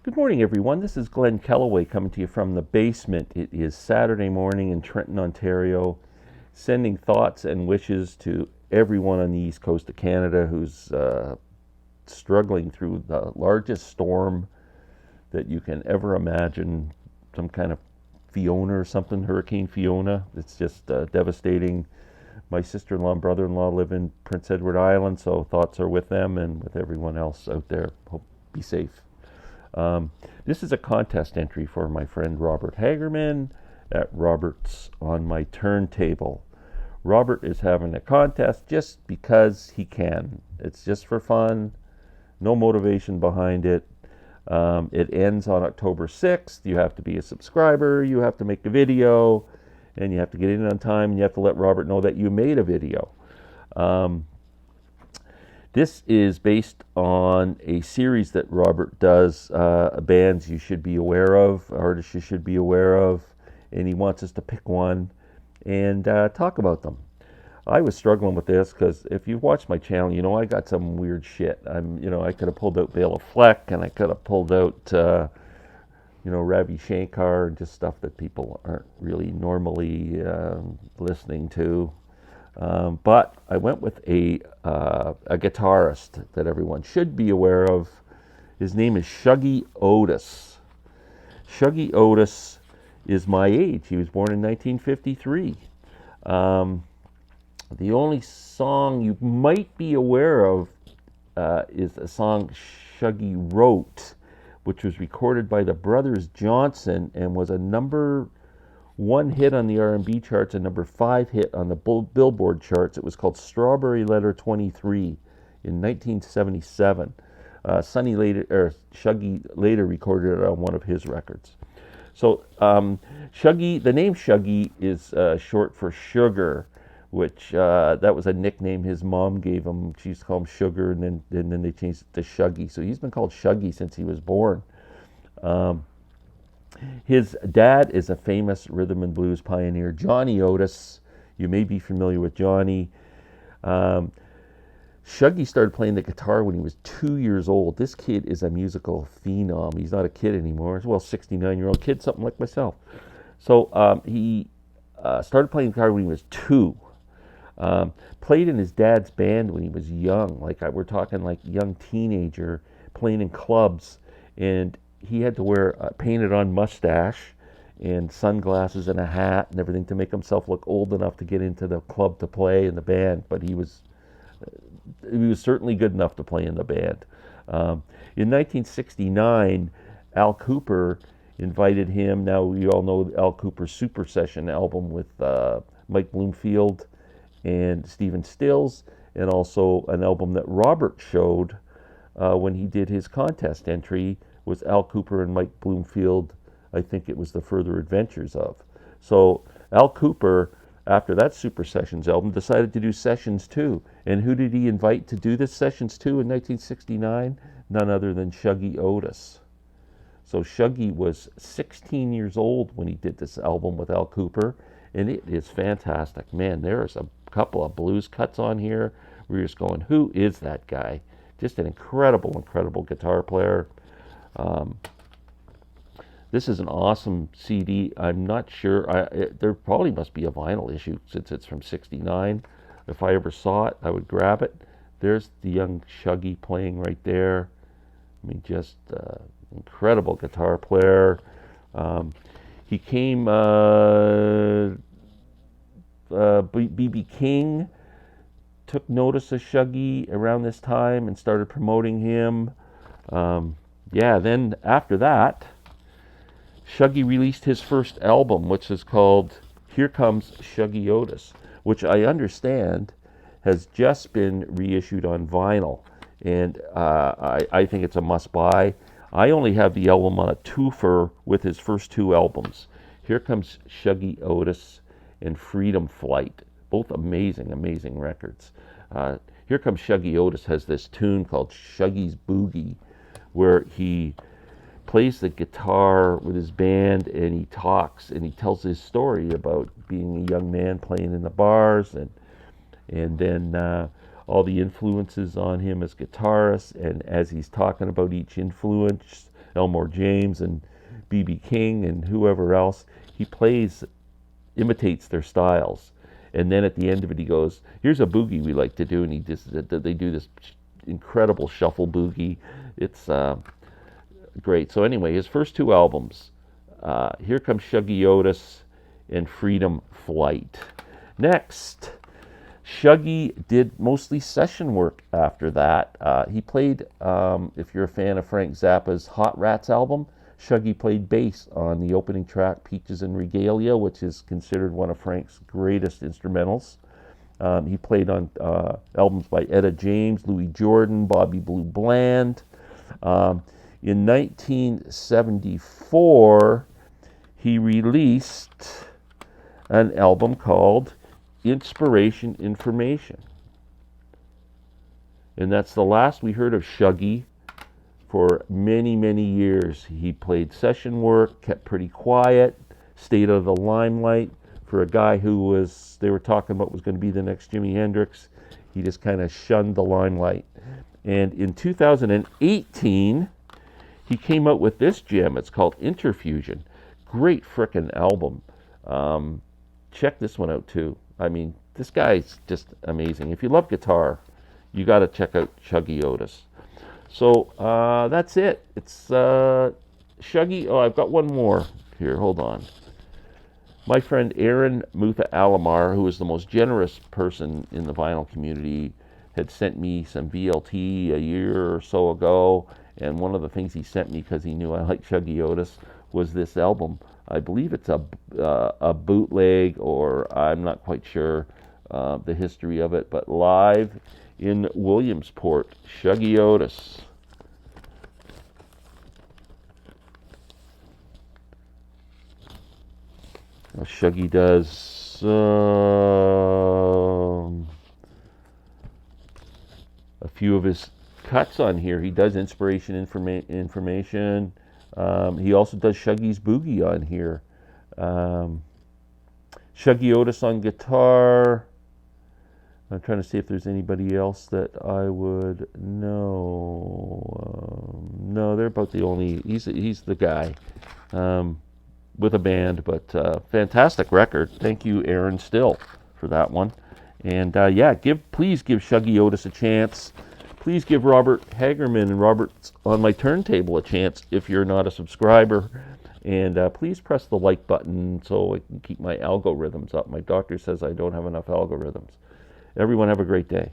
Good morning, everyone. This is Glenn Kellaway coming to you from the basement. It is Saturday morning in Trenton, Ontario, sending thoughts and wishes to everyone on the east coast of Canada who's struggling through the largest storm that you can ever imagine, some kind of Fiona or something, Hurricane Fiona. It's just devastating. My sister-in-law and brother-in-law live in Prince Edward Island, so thoughts are with them and with everyone else out there. Hope be safe. This is a contest entry for my friend Robert Hagerman at Robert's on my Turntable. Robert is having a contest just because he can. It's just for fun, no motivation behind it. It ends on October 6th. You have to be a subscriber, you have to make a video, and you have to get in on time, and you have to let Robert know that you made a video. This is based on a series that Robert does, bands you should be aware of, artists you should be aware of, and he wants us to pick one and talk about them. I was struggling with this because if you've watched my channel, you know I got some weird shit. I could have pulled out Bela Fleck, and I could have pulled out, Ravi Shankar, and just stuff that people aren't really normally listening to. But I went with a guitarist that everyone should be aware of. His name is Shuggie Otis. Shuggie Otis is my age. He was born in 1953. The only song you might be aware of is a song Shuggie wrote, which was recorded by the Brothers Johnson and was a number 1 hit on the R&B charts and number 5 hit on the Billboard charts. It was called Strawberry Letter 23 in 1977. Shuggie later recorded it on one of his records. So Shuggie, the name Shuggie is short for sugar, which that was a nickname his mom gave him. She used to call him Sugar, and then they changed it to Shuggie. So he's been called Shuggie since he was born. His dad is a famous rhythm and blues pioneer, Johnny Otis. You may be familiar with Johnny. Shuggie started playing the guitar when he was 2 years old. This kid is a musical phenom. He's not a kid anymore. Well, 69-year-old kid, something like myself. So he started playing guitar when he was 2. Played in his dad's band when he was young. We're talking like young teenager, playing in clubs, and he had to wear a painted-on mustache and sunglasses and a hat and everything to make himself look old enough to get into the club to play in the band. But he was certainly good enough to play in the band. In 1969, Al Kooper invited him. Now we all know Al Kooper's Super Session album with Mike Bloomfield and Stephen Stills, and also an album that Robert showed when he did his contest entry, was Al Kooper and Mike Bloomfield. I think it was The Further Adventures of. So Al Kooper, after that Super Sessions album, decided to do Sessions 2. And who did he invite to do this Sessions 2 in 1969? None other than Shuggie Otis. So Shuggie was 16 years old when he did this album with Al Kooper, and it is fantastic. Man, there's a couple of blues cuts on here. We're just going, who is that guy? Just an incredible, incredible guitar player. This is an awesome CD. I'm not sure. There probably must be a vinyl issue since it's from '69. If I ever saw it, I would grab it. There's the young Shuggie playing right there. I mean, just incredible guitar player. He came. B.B. King took notice of Shuggie around this time and started promoting him. Then after that, Shuggie released his first album, which is called Here Comes Shuggie Otis, which I understand has just been reissued on vinyl, and I think it's a must-buy. I only have the album on a twofer with his first 2 albums, Here Comes Shuggie Otis and Freedom Flight, both amazing, amazing records. Here Comes Shuggie Otis has this tune called Shuggie's Boogie, where he plays the guitar with his band and he talks and he tells his story about being a young man playing in the bars and then all the influences on him as guitarist, and as he's talking about each influence, Elmore James and B.B. King and whoever else. He imitates their styles. And then at the end of it, he goes, "Here's a boogie we like to do," and they do this incredible shuffle boogie. It's great. So anyway, his first two albums, Here Comes Shuggie Otis and Freedom Flight. Next, Shuggie did mostly session work after that. He played, if you're a fan of Frank Zappa's Hot Rats album, Shuggie played bass on the opening track, Peaches and Regalia, which is considered one of Frank's greatest instrumentals. He played on albums by Etta James, Louis Jordan, Bobby Blue Bland. In 1974, he released an album called Inspiration Information. And that's the last we heard of Shuggie for many, many years. He played session work, kept pretty quiet, stayed out of the limelight. For a guy who they were talking about was going to be the next Jimi Hendrix, he just kind of shunned the limelight. And in 2018, he came out with this gem. It's called Interfusion. Great frickin' album. Check this one out too. I mean, this guy's just amazing. If you love guitar, you got to check out Shuggie Otis. So that's it. It's Shuggie. Oh, I've got one more here. Hold on. My friend Aaron Mutha Alamar, who is the most generous person in the vinyl community, had sent me some VLT a year or so ago. And one of the things he sent me, because he knew I liked Shuggie Otis, was this album. I believe it's a bootleg, or I'm not quite sure the history of it, but Live in Williamsport, Shuggie Otis. Now Shuggie does a few of his cuts on here. He does Inspiration Information. He also does Shuggie's Boogie on here. Shuggie Otis on guitar. I'm trying to see if there's anybody else that I would know. No, they're about the only. He's the guy with a band, but fantastic record. Thank you, Aaron Still, for that one. And yeah, please give Shuggie Otis a chance. Please give Robert Hagerman and Robert's On My Turntable a chance if you're not a subscriber. And please press the like button so I can keep my algorithms up. My doctor says I don't have enough algorithms. Everyone have a great day.